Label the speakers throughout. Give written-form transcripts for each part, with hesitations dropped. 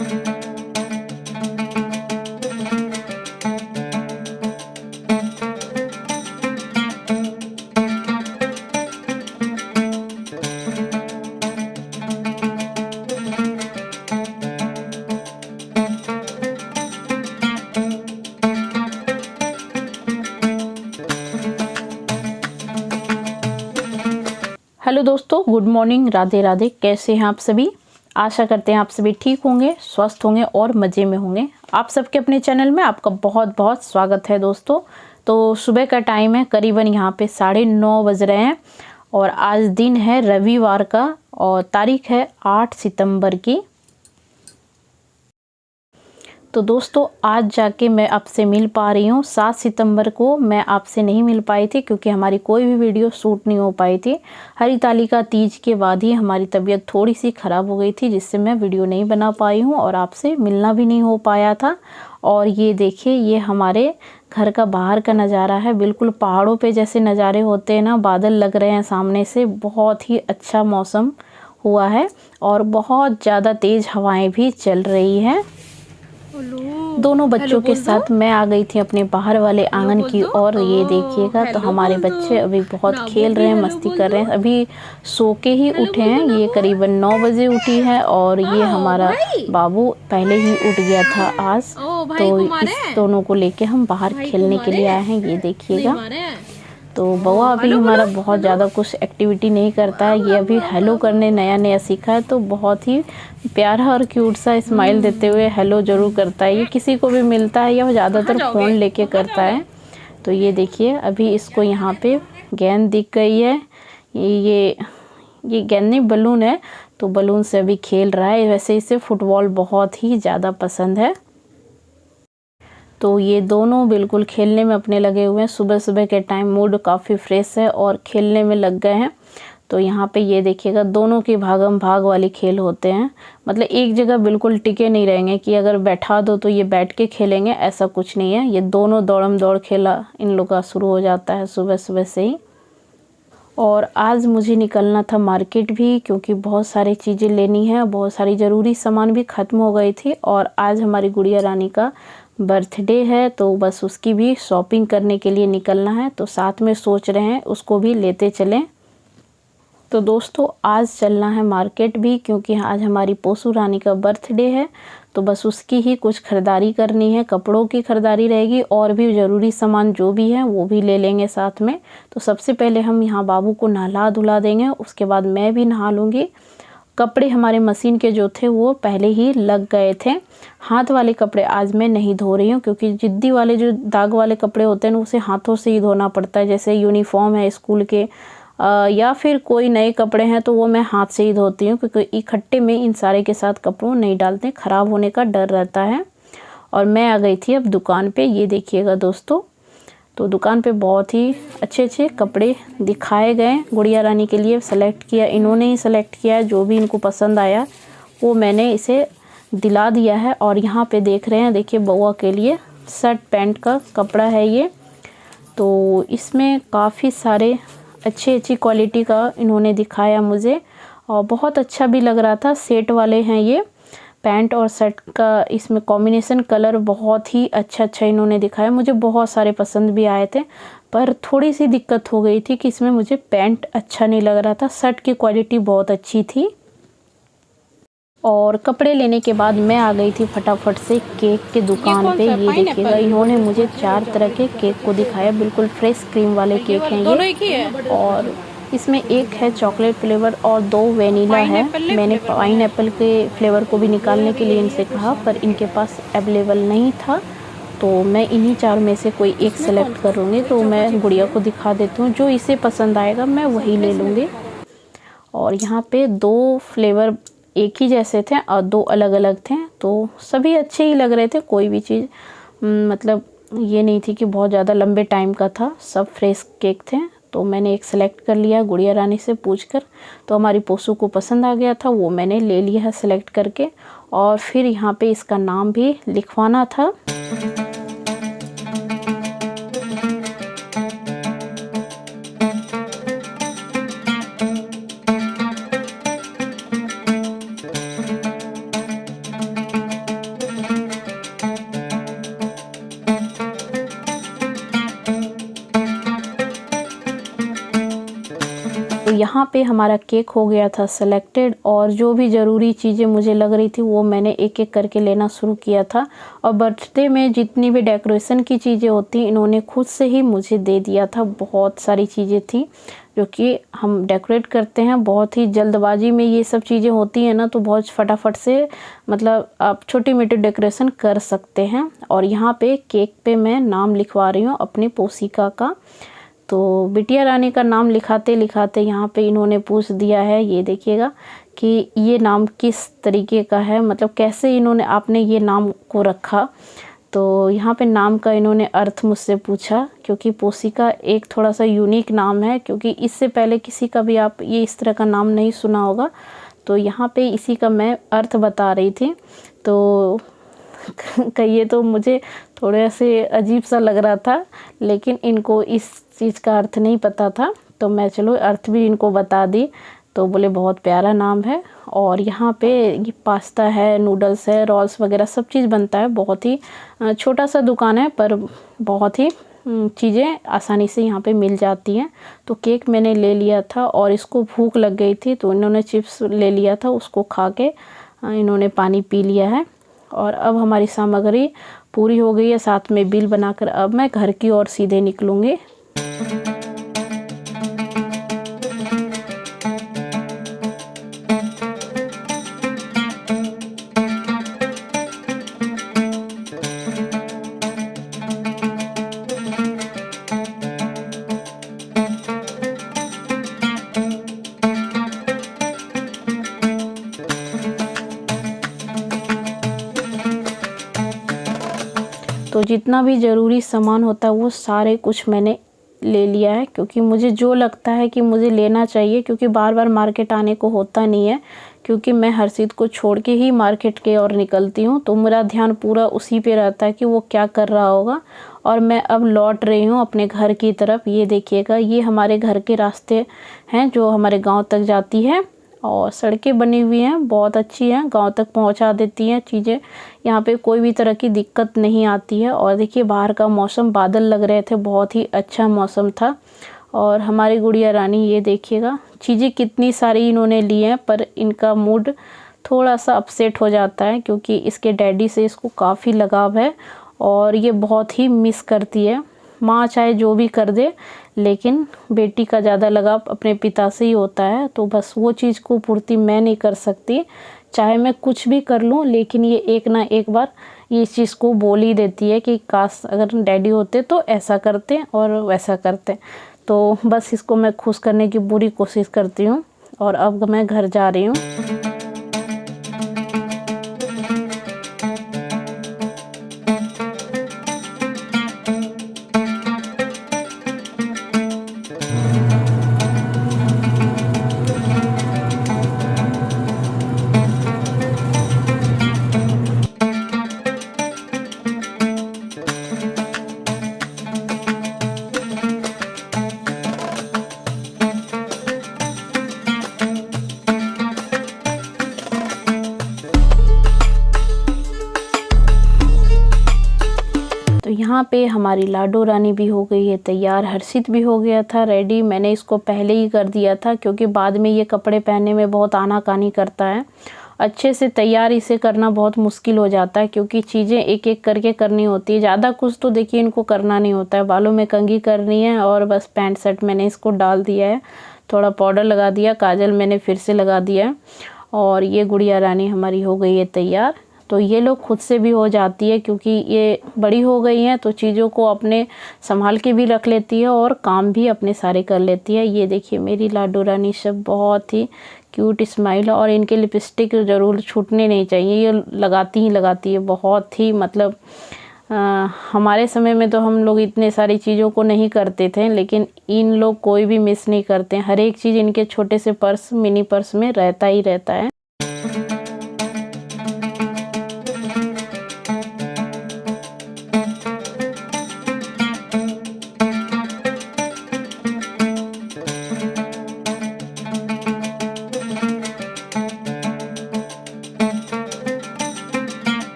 Speaker 1: Hello दोस्तों, good morning, Radhe Radhe. कैसे हैं आप सभी? आशा करते हैं आप सभी ठीक होंगे, स्वस्थ होंगे और मज़े में होंगे। आप सबके अपने चैनल में आपका बहुत बहुत स्वागत है दोस्तों। तो सुबह का टाइम है, करीबन यहाँ पे 9:30 बज रहे हैं और आज दिन है रविवार का और तारीख है 8 सितंबर की। तो दोस्तों आज जाके मैं आपसे मिल पा रही हूँ। 7 सितंबर को मैं आपसे नहीं मिल पाई थी क्योंकि हमारी कोई भी वीडियो शूट नहीं हो पाई थी। हरितालिका तीज के बाद ही हमारी तबीयत थोड़ी सी ख़राब हो गई थी, जिससे मैं वीडियो नहीं बना पाई हूँ और आपसे मिलना भी नहीं हो पाया था। और ये देखिए, ये हमारे घर का बाहर का नज़ारा है। बिल्कुल पहाड़ों पे जैसे नज़ारे होते हैं ना, बादल लग रहे हैं सामने से। बहुत ही अच्छा मौसम हुआ है और बहुत ज़्यादा तेज़ हवाएँ भी चल रही हैं। दोनों बच्चों के साथ मैं आ गई थी अपने बाहर वाले आंगन की और ये देखिएगा, तो हमारे बच्चे अभी बहुत खेल रहे हैं, मस्ती कर रहे हैं। अभी सो के ही उठे हैं, ये करीबन 9 बजे उठी है और ये हमारा बाबू पहले ही उठ गया था आज। तो इस दोनों को लेके हम बाहर खेलने के लिए आए हैं। ये देखिएगा, तो बउआ अभी हमारा बहुत ज़्यादा कुछ एक्टिविटी नहीं करता है। ये अभी हेलो करने नया नया सीखा है, तो बहुत ही प्यारा और क्यूट सा स्माइल देते हुए हेलो ज़रूर करता है। ये किसी को भी मिलता है या ज़्यादातर फ़ोन लेके करता है। तो ये देखिए, अभी इसको यहाँ पे गेंद दिख गई है। ये गेंद नहीं, बलून है, तो बलून से अभी खेल रहा है। वैसे इसे फुटबॉल बहुत ही ज़्यादा पसंद है। तो ये दोनों बिल्कुल खेलने में अपने लगे हुए हैं। सुबह सुबह के टाइम मूड काफ़ी फ्रेश है और खेलने में लग गए हैं। तो यहाँ पे ये देखिएगा, दोनों की भागम भाग वाली खेल होते हैं। मतलब एक जगह बिल्कुल टिके नहीं रहेंगे कि अगर बैठा दो तो ये बैठ के खेलेंगे, ऐसा कुछ नहीं है। ये दोनों दौड़म दौड़ खेला इन लोग का शुरू हो जाता है सुबह सुबह से ही। और आज मुझे निकलना था मार्केट भी, क्योंकि बहुत सारी चीज़ें लेनी है। बहुत सारी ज़रूरी सामान भी ख़त्म हो गई थी और आज हमारी गुड़िया रानी का बर्थडे है, तो बस उसकी भी शॉपिंग करने के लिए निकलना है। तो साथ में सोच रहे हैं उसको भी लेते चलें। तो दोस्तों आज चलना है मार्केट भी, क्योंकि आज हमारी पोसू रानी का बर्थडे है। तो बस उसकी ही कुछ ख़रीदारी करनी है, कपड़ों की ख़रीदारी रहेगी और भी ज़रूरी सामान जो भी है वो भी ले लेंगे साथ में। तो सबसे पहले हम यहाँ बाबू को नहला धुला देंगे, उसके बाद मैं भी नहा लूँगी। कपड़े हमारे मशीन के जो थे वो पहले ही लग गए थे। हाथ वाले कपड़े आज मैं नहीं धो रही हूँ, क्योंकि जिद्दी वाले जो दाग वाले कपड़े होते हैं ना, उसे हाथों से ही धोना पड़ता है। जैसे यूनिफॉर्म है स्कूल के या फिर कोई नए कपड़े हैं, तो वो मैं हाथ से ही धोती हूँ, क्योंकि इकट्ठे में इन सारे के साथ कपड़ों नहीं डालते, ख़राब होने का डर रहता है। और मैं आ गई थी अब दुकान पे। ये देखिएगा दोस्तों, तो दुकान पे बहुत ही अच्छे अच्छे कपड़े दिखाए गए गुड़िया रानी के लिए। सेलेक्ट किया, इन्होंने ही सेलेक्ट किया है। जो भी इनको पसंद आया वो मैंने इसे दिला दिया है। और यहाँ पे देख रहे हैं, देखिए बउआ के लिए शर्ट पैंट का कपड़ा है ये। तो इसमें काफ़ी सारे अच्छी क्वालिटी का इन्होंने दिखाया मुझे और बहुत अच्छा भी लग रहा था। सेट वाले हैं ये, पैंट और शर्ट का इसमें कॉम्बिनेशन कलर बहुत ही अच्छा इन्होंने दिखाया। मुझे बहुत सारे पसंद भी आए थे, पर थोड़ी सी दिक्कत हो गई थी कि इसमें मुझे पैंट अच्छा नहीं लग रहा था। शर्ट की क्वालिटी बहुत अच्छी थी। और कपड़े लेने के बाद मैं आ गई थी फटाफट से केक के दुकान पे। ये देखिएगा, इन्होंने मुझे 4 तरह के केक को दिखाया। बिल्कुल फ्रेश क्रीम वाले केक हैं ये, और इसमें एक है चॉकलेट फ्लेवर और 2 वेनिला है। मैंने पाइनएप्पल के फ्लेवर को भी निकालने के लिए इनसे कहा, पर इनके पास अवेलेबल नहीं था। तो मैं इन्हीं 4 में से कोई एक सेलेक्ट करूँगी। तो मैं गुड़िया को दिखा देती हूँ, जो इसे पसंद आएगा मैं वही ले लूँगी। और यहाँ पे 2 फ्लेवर एक ही जैसे थे और 2 अलग अलग थे, तो सभी अच्छे ही लग रहे थे। कोई भी चीज़ मतलब ये नहीं थी कि बहुत ज़्यादा लंबे टाइम का था, सब फ्रेश केक थे। तो मैंने एक सेलेक्ट कर लिया गुड़िया रानी से पूछकर। तो हमारी पोसू को पसंद आ गया था, वो मैंने ले लिया है सेलेक्ट करके। और फिर यहाँ पे इसका नाम भी लिखवाना था। यहाँ पे हमारा केक हो गया था सिलेक्टेड, और जो भी ज़रूरी चीज़ें मुझे लग रही थी वो मैंने एक एक करके लेना शुरू किया था। और बर्थडे में जितनी भी डेकोरेशन की चीज़ें होती इन्होंने खुद से ही मुझे दे दिया था। बहुत सारी चीज़ें थी जो कि हम डेकोरेट करते हैं बहुत ही जल्दबाजी में, ये सब चीज़ें होती हैं ना तो बहुत फटाफट से मतलब आप छोटी मोटी डेकोरेशन कर सकते हैं। और यहाँ पे केक पे मैं नाम लिखवा रही हूँ अपनी पोसिका का। तो बिटिया रानी का नाम लिखाते लिखाते यहाँ पे इन्होंने पूछ दिया है, ये देखिएगा कि ये नाम किस तरीके का है, मतलब कैसे इन्होंने आपने ये नाम को रखा। तो यहाँ पे नाम का इन्होंने अर्थ मुझसे पूछा, क्योंकि पोसिका एक थोड़ा सा यूनिक नाम है, क्योंकि इससे पहले किसी का भी आप ये इस तरह का नाम नहीं सुना होगा। तो यहाँ पे इसी का मैं अर्थ बता रही थी। तो कहिए तो मुझे थोड़े से अजीब सा लग रहा था, लेकिन इनको इस चीज़ का अर्थ नहीं पता था, तो मैं चलो अर्थ भी इनको बता दी। तो बोले बहुत प्यारा नाम है। और यहाँ पे ये पास्ता है, नूडल्स है, रोल्स वगैरह सब चीज़ बनता है। बहुत ही छोटा सा दुकान है, पर बहुत ही चीज़ें आसानी से यहाँ पे मिल जाती हैं। तो केक मैंने ले लिया था और इसको भूख लग गई थी, तो इन्होंने चिप्स ले लिया था, उसको खा के इन्होंने पानी पी लिया है। और अब हमारी सामग्री पूरी हो गई है, साथ में बिल बनाकर अब मैं घर की ओर सीधे निकलूँगी। तो जितना भी ज़रूरी सामान होता है वो सारे कुछ मैंने ले लिया है, क्योंकि मुझे जो लगता है कि मुझे लेना चाहिए, क्योंकि बार बार मार्केट आने को होता नहीं है, क्योंकि मैं हर्षित को छोड़ के ही मार्केट के ओर निकलती हूँ। तो मेरा ध्यान पूरा उसी पे रहता है कि वो क्या कर रहा होगा। और मैं अब लौट रही हूँ अपने घर की तरफ। ये देखिएगा, ये हमारे घर के रास्ते हैं जो हमारे गाँव तक जाती है, और सड़कें बनी हुई हैं, बहुत अच्छी हैं, गांव तक पहुंचा देती हैं चीज़ें। यहाँ पे कोई भी तरह की दिक्कत नहीं आती है। और देखिए बाहर का मौसम, बादल लग रहे थे, बहुत ही अच्छा मौसम था। और हमारी गुड़िया रानी, ये देखिएगा चीज़ें कितनी सारी इन्होंने ली हैं, पर इनका मूड थोड़ा सा अपसेट हो जाता है, क्योंकि इसके डैडी से इसको काफ़ी लगाव है और ये बहुत ही मिस करती है। माँ चाहे जो भी कर दे, लेकिन बेटी का ज़्यादा लगाव अपने पिता से ही होता है। तो बस वो चीज़ को पूर्ति मैं नहीं कर सकती, चाहे मैं कुछ भी कर लूँ, लेकिन ये एक ना एक बार ये इस चीज़ को बोल ही देती है कि काश अगर डैडी होते तो ऐसा करते और वैसा करते। तो बस इसको मैं खुश करने की पूरी कोशिश करती हूँ। और अब मैं घर जा रही हूँ। तो यहाँ पे हमारी लाडो रानी भी हो गई है तैयार, हर्षित भी हो गया था रेडी। मैंने इसको पहले ही कर दिया था, क्योंकि बाद में ये कपड़े पहनने में बहुत आनाकानी करता है। अच्छे से तैयार इसे करना बहुत मुश्किल हो जाता है, क्योंकि चीज़ें एक एक करके करनी होती है। ज़्यादा कुछ तो देखिए इनको करना नहीं होता है। बालों में कंघी करनी है और बस पैंट शर्ट मैंने इसको डाल दिया है, थोड़ा पाउडर लगा दिया, काजल मैंने फिर से लगा दिया है। और ये गुड़िया रानी हमारी हो गई है तैयार। तो ये लोग खुद से भी हो जाती है, क्योंकि ये बड़ी हो गई हैं, तो चीज़ों को अपने संभाल के भी रख लेती है और काम भी अपने सारे कर लेती है। ये देखिए मेरी लाडो रानी सब बहुत ही क्यूट स्माइल, और इनके लिपस्टिक ज़रूर छूटने नहीं चाहिए, ये लगाती ही लगाती है बहुत ही। मतलब हमारे समय में तो हम लोग इतने सारी चीज़ों को नहीं करते थे, लेकिन इन लोग कोई भी मिस नहीं करते हैं। हर एक चीज़ इनके छोटे से पर्स, मिनी पर्स में रहता ही रहता है।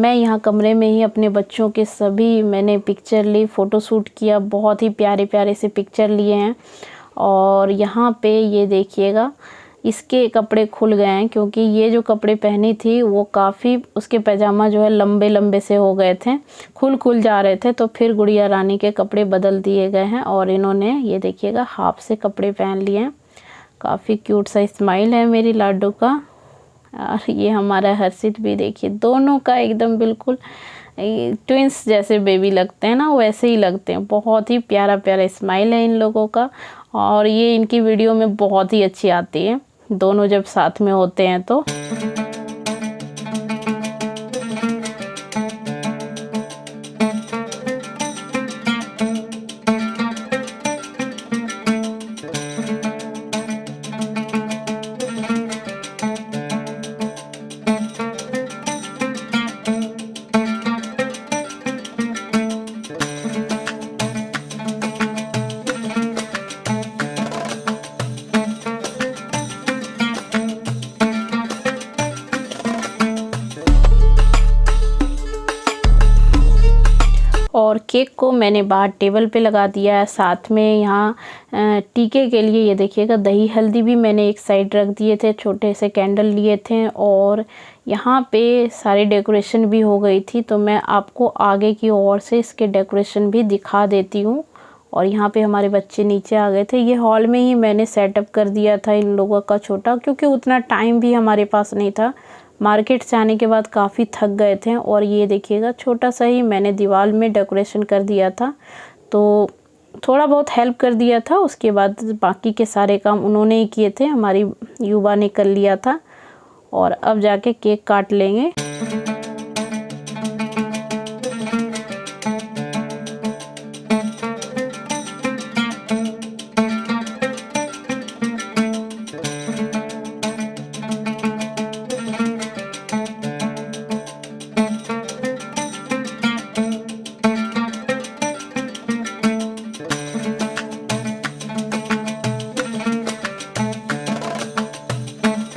Speaker 1: मैं यहाँ कमरे में ही अपने बच्चों के सभी मैंने पिक्चर ली, फ़ोटो शूट किया, बहुत ही प्यारे प्यारे से पिक्चर लिए हैं। और यहाँ पे ये देखिएगा इसके कपड़े खुल गए हैं, क्योंकि ये जो कपड़े पहनी थी वो काफ़ी, उसके पैजामा जो है लंबे लंबे से हो गए थे, खुल जा रहे थे, तो फिर गुड़िया रानी के कपड़े बदल दिए गए हैं और इन्होंने ये देखिएगा हाफ से कपड़े पहन लिए हैं। काफ़ी क्यूट सा स्माइल है मेरी लाडू का। और ये हमारा हर्षित भी देखिए, दोनों का एकदम बिल्कुल ट्विंस जैसे बेबी लगते हैं ना, वैसे ही लगते हैं। बहुत ही प्यारा प्यारा स्माइल है इन लोगों का, और ये इनकी वीडियो में बहुत ही अच्छी आती है, दोनों जब साथ में होते हैं तो। और केक को मैंने बाहर टेबल पे लगा दिया है। साथ में यहाँ टीके के लिए ये देखिएगा दही हल्दी भी मैंने एक साइड रख दिए थे, छोटे से कैंडल लिए थे, और यहाँ पे सारी डेकोरेशन भी हो गई थी। तो मैं आपको आगे की ओर से इसके डेकोरेशन भी दिखा देती हूँ। और यहाँ पे हमारे बच्चे नीचे आ गए थे। ये हॉल में ही मैंने सेटअप कर दिया था इन लोगों का छोटा, क्योंकि उतना टाइम भी हमारे पास नहीं था। मार्केट से आने के बाद काफ़ी थक गए थे। और ये देखिएगा छोटा सा ही मैंने दीवार में डेकोरेशन कर दिया था, तो थोड़ा बहुत हेल्प कर दिया था। उसके बाद बाकी के सारे काम उन्होंने ही किए थे, हमारी युवा ने कर लिया था। और अब जाके केक काट लेंगे।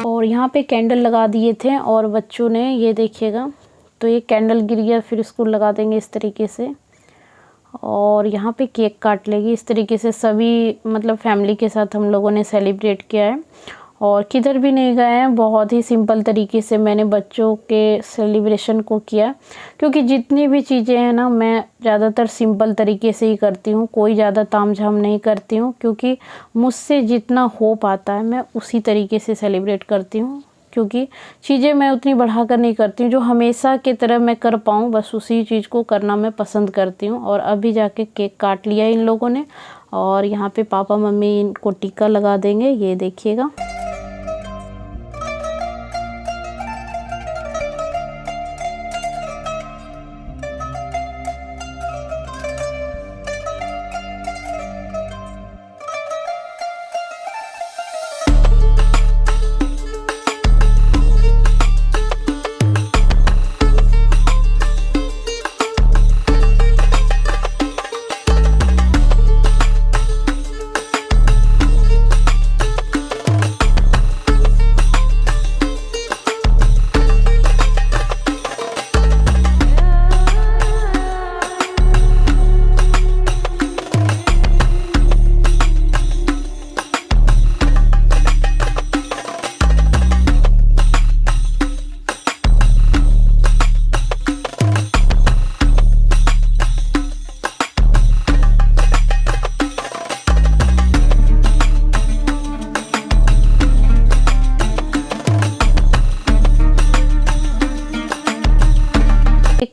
Speaker 1: और यहाँ पे कैंडल लगा दिए थे और बच्चों ने ये देखिएगा, तो ये कैंडल गिर गया, फिर इसको लगा देंगे इस तरीके से। और यहाँ पे केक काट लेगी इस तरीके से। सभी मतलब फैमिली के साथ हम लोगों ने सेलिब्रेट किया है और किधर भी नहीं गए हैं। बहुत ही सिंपल तरीके से मैंने बच्चों के सेलिब्रेशन को किया, क्योंकि जितनी भी चीज़ें हैं ना मैं ज़्यादातर सिंपल तरीके से ही करती हूँ, कोई ज़्यादा तामझाम नहीं करती हूँ, क्योंकि मुझसे जितना हो पाता है मैं उसी तरीके से सेलिब्रेट करती हूँ। क्योंकि चीज़ें मैं उतनी बढ़ाकर नहीं करती हूँ, जो हमेशा की तरह मैं कर पाऊँ बस उसी चीज़ को करना मैं पसंद करती हूँ। और अभी जाके केक काट लिया इन लोगों ने, और यहाँ पे पापा मम्मी इनको टीका लगा देंगे, ये देखिएगा।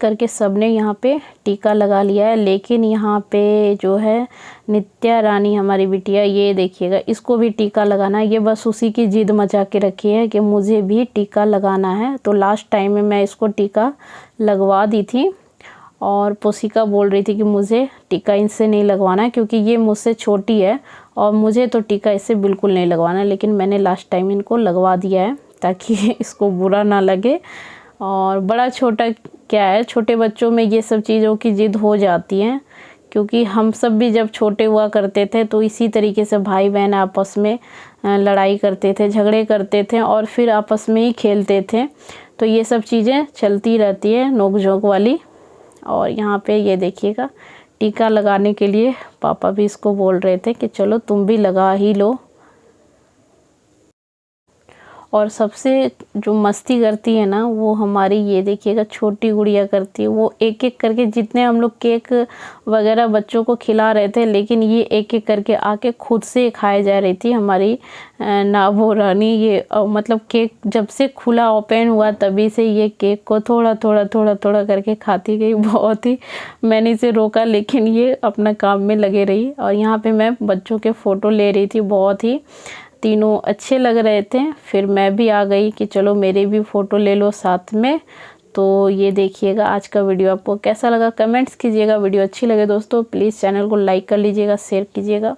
Speaker 1: करके सबने यहाँ पे टीका लगा लिया है। लेकिन यहाँ पे जो है नित्या रानी हमारी बिटिया, ये देखिएगा इसको भी टीका लगाना है। ये बस उसी की जिद मचा के रखी है कि मुझे भी टीका लगाना है। तो लास्ट टाइम में मैं इसको टीका लगवा दी थी, और पोसिका बोल रही थी कि मुझे टीका इनसे नहीं लगवाना है, क्योंकि ये मुझसे छोटी है और मुझे तो टीका इससे बिल्कुल नहीं लगवाना है। लेकिन मैंने लास्ट टाइम इनको लगवा दिया है ताकि इसको बुरा ना लगे। और बड़ा छोटा क्या है, छोटे बच्चों में ये सब चीज़ों की जिद हो जाती है, क्योंकि हम सब भी जब छोटे हुआ करते थे तो इसी तरीके से भाई बहन आपस में लड़ाई करते थे, झगड़े करते थे और फिर आपस में ही खेलते थे। तो ये सब चीज़ें चलती रहती है नोक झोंक वाली। और यहाँ पे ये देखिएगा टीका लगाने के लिए पापा भी इसको बोल रहे थे कि चलो तुम भी लगा ही लो। और सबसे जो मस्ती करती है ना वो हमारी ये देखिएगा छोटी गुड़िया करती है। वो एक एक करके, जितने हम लोग केक वगैरह बच्चों को खिला रहे थे, लेकिन ये एक एक करके आके खुद से खाए जा रही थी हमारी नाबो रानी। ये मतलब केक जब से खुला ओपन हुआ तभी से ये केक को थोड़ा थोड़ा थोड़ा थोड़ा करके खाती गई। बहुत ही मैंने इसे रोका, लेकिन ये अपना काम में लगे रही। और यहाँ पे मैं बच्चों के फ़ोटो ले रही थी, बहुत ही तीनों अच्छे लग रहे थे। फिर मैं भी आ गई कि चलो मेरे भी फ़ोटो ले लो साथ में। तो ये देखिएगा आज का वीडियो आपको कैसा लगा कमेंट्स कीजिएगा। वीडियो अच्छी लगे दोस्तों प्लीज़ चैनल को लाइक कर लीजिएगा, शेयर कीजिएगा